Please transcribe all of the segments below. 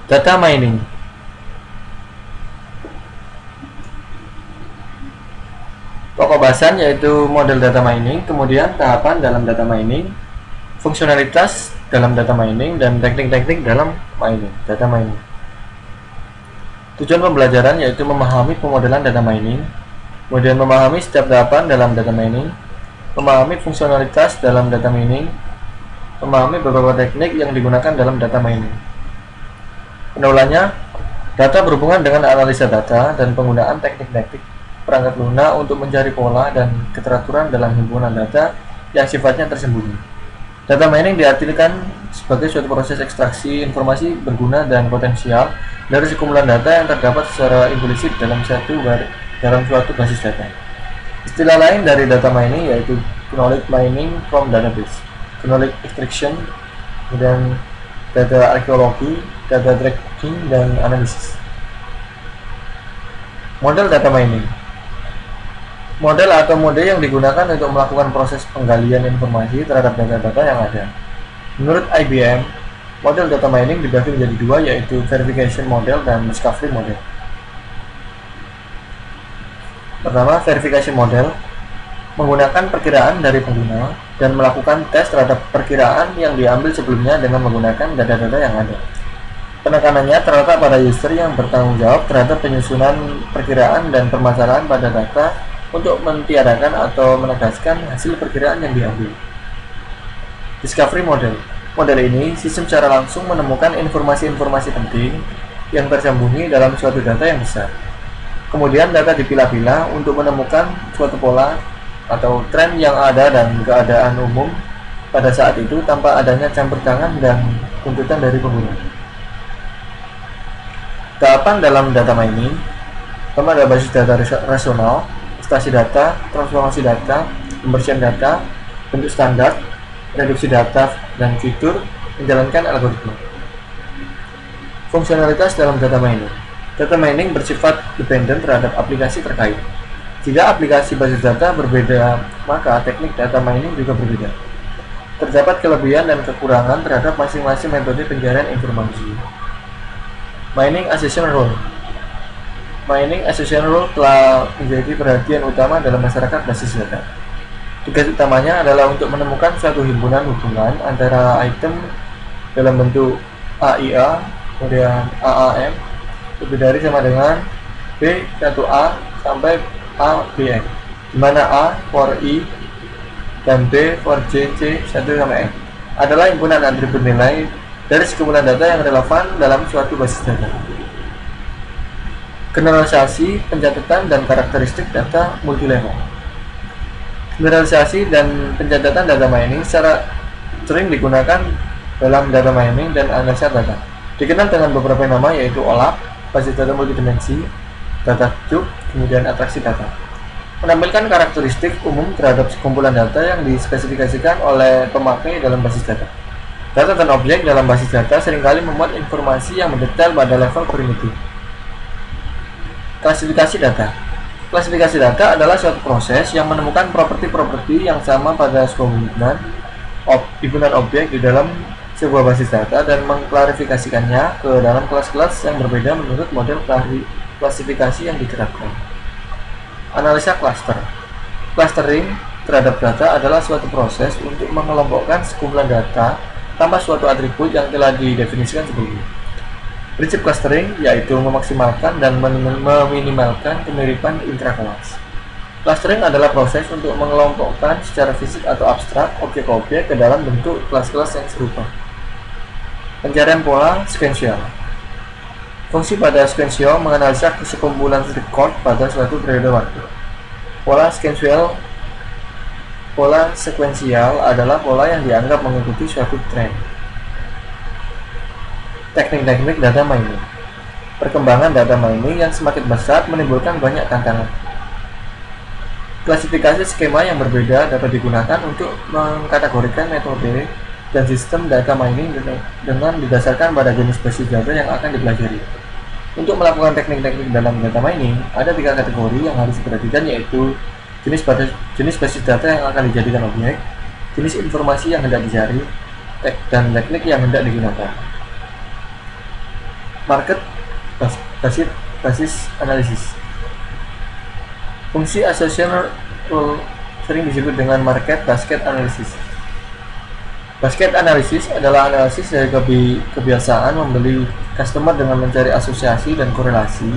Data mining. Pokok bahasan yaitu model data mining, kemudian tahapan dalam data mining, fungsionalitas dalam data mining, dan teknik-teknik dalam data mining. Tujuan pembelajaran yaitu memahami pemodelan data mining, kemudian memahami setiap tahapan dalam data mining, memahami fungsionalitas dalam data mining, memahami beberapa teknik yang digunakan dalam data mining. Penulannya, data berhubungan dengan analisa data dan penggunaan teknik-teknik perangkat lunak untuk mencari pola dan keteraturan dalam himpunan data yang sifatnya tersembunyi. Data mining diartikan sebagai suatu proses ekstraksi informasi berguna dan potensial dari sekumpulan data yang terdapat secara implisit dalam suatu basis data. Istilah lain dari data mining yaitu knowledge mining from database, knowledge extraction, kemudian data arkeologi, data tracking, dan analisis. Model data mining. Model atau mode yang digunakan untuk melakukan proses penggalian informasi terhadap data-data yang ada. Menurut IBM, model data mining dibagi menjadi dua, yaitu verification model dan discovery model. Pertama, verification model menggunakan perkiraan dari pengguna dan melakukan tes terhadap perkiraan yang diambil sebelumnya dengan menggunakan data-data yang ada. Penekanannya terletak pada user yang bertanggung jawab terhadap penyusunan perkiraan dan permasalahan pada data untuk mentiadakan atau menegaskan hasil perkiraan yang diambil. Discovery model. Model ini sistem secara langsung menemukan informasi-informasi penting yang tersembunyi dalam suatu data yang besar. Kemudian data dipilah-pilah untuk menemukan suatu pola atau tren yang ada dan keadaan umum pada saat itu tanpa adanya campur tangan dan tuntutan dari pengguna. Tahapan dalam data mining. Pertama ada basis data rasional, ekstraksi data, transformasi data, pembersihan data, bentuk standar, reduksi data, dan fitur, menjalankan algoritma. Fungsionalitas dalam data mining. Data mining bersifat dependen terhadap aplikasi terkait. Jika aplikasi basis data berbeda, maka teknik data mining juga berbeda. Terdapat kelebihan dan kekurangan terhadap masing-masing metode pencarian informasi. Mining Assessment Rule. Mining Assessment Rule telah menjadi perhatian utama dalam masyarakat basis data. Tugas utamanya adalah untuk menemukan suatu himpunan hubungan antara item dalam bentuk AIA, kemudian AAM, lebih dari sama dengan B1A sampai ABN, di mana A for I dan B for J, C, 1 sampai N adalah himpunan atribut nilai dari sekumpulan data yang relevan dalam suatu basis data. Generalisasi, pencatatan, dan karakteristik data multilevel. Generalisasi dan pencatatan data mining secara sering digunakan dalam data mining dan analisa data. Dikenal dengan beberapa nama yaitu OLAP, basis data multidimensi, data cube, kemudian atraksi data. Menampilkan karakteristik umum terhadap sekumpulan data yang dispesifikasikan oleh pemakai dalam basis data. Data dan objek dalam basis data seringkali memuat informasi yang mendetail pada level primitif. Klasifikasi data. Klasifikasi data adalah suatu proses yang menemukan properti-properti yang sama pada sekumpulan himpunan objek di dalam sebuah basis data dan mengklarifikasikannya ke dalam kelas-kelas yang berbeda menurut model klasifikasi yang diterapkan. Analisa cluster. Clustering terhadap data adalah suatu proses untuk mengelompokkan sekumpulan data tanpa suatu atribut yang telah didefinisikan sebelumnya. Prinsip clustering yaitu memaksimalkan dan meminimalkan kemiripan intrakelas. Clustering adalah proses untuk mengelompokkan secara fisik atau abstrak objek-objek ke dalam bentuk kelas-kelas yang serupa. Pencarian pola sekuensial. Fungsi pada sekuensial menganalisa sekumpulan record pada suatu periode waktu. Pola sekuensial adalah pola yang dianggap mengikuti suatu tren. Teknik-teknik data mining. Perkembangan data mining yang semakin besar menimbulkan banyak tantangan. Klasifikasi skema yang berbeda dapat digunakan untuk mengkategorikan metode dan sistem data mining dengan didasarkan pada jenis basis data yang akan dipelajari. Untuk melakukan teknik-teknik dalam data mining, ada 3 kategori yang harus diperhatikan, yaitu jenis basis data yang akan dijadikan objek, jenis informasi yang hendak dicari, dan teknik yang hendak digunakan. market basis analisis. Fungsi associational rule sering disebut dengan market basket analysis. Basket analysis adalah analisis dari kebiasaan membeli customer dengan mencari asosiasi dan korelasi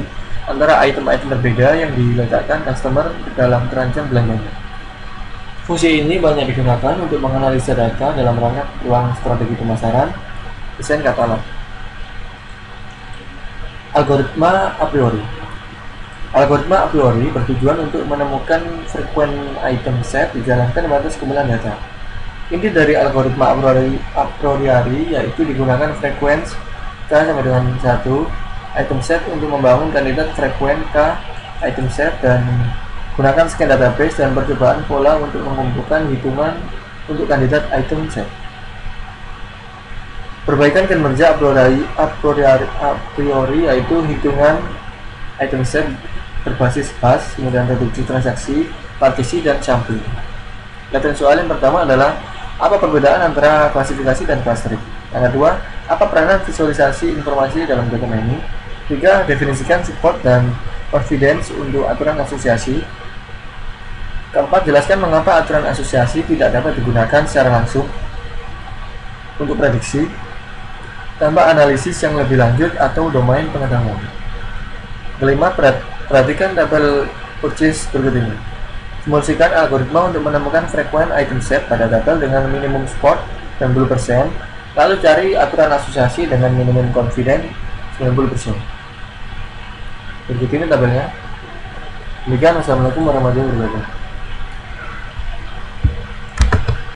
antara item-item berbeda yang diletakkan customer dalam keranjang belanjanya. Fungsi ini banyak digunakan untuk menganalisa data dalam rangka ruang strategi pemasaran, desain katalog. Algoritma a priori. Algoritma a priori bertujuan untuk menemukan frekuensi item set dijalankan atas kumpulan data. Inti dari algoritma a priori yaitu digunakan frekuensi K sama dengan 1 item set untuk membangun kandidat frekuensi K item set dan gunakan scan database dan percobaan pola untuk mengumpulkan hitungan untuk kandidat item set. Perbaikan kinerja a priori yaitu hitungan item set berbasis hash, kemudian reduksi transaksi, partisi, dan sampling. Latihan soal yang pertama adalah apa perbedaan antara klasifikasi dan clustering? Yang kedua, apa peranan visualisasi informasi dalam dokumen ini? Tiga, definisikan support dan confidence untuk aturan asosiasi. Keempat, jelaskan mengapa aturan asosiasi tidak dapat digunakan secara langsung untuk prediksi tanpa analisis yang lebih lanjut atau domain pengetahuan. Kelima, perhatikan tabel purchase berikut ini. Simulasikan algoritma untuk menemukan frekuensi item set pada tabel dengan minimum support 90%, lalu cari aturan asosiasi dengan minimum confidence 90%. Berikut ini tabelnya. Demikian, wassalamualaikum warahmatullahi wabarakatuh.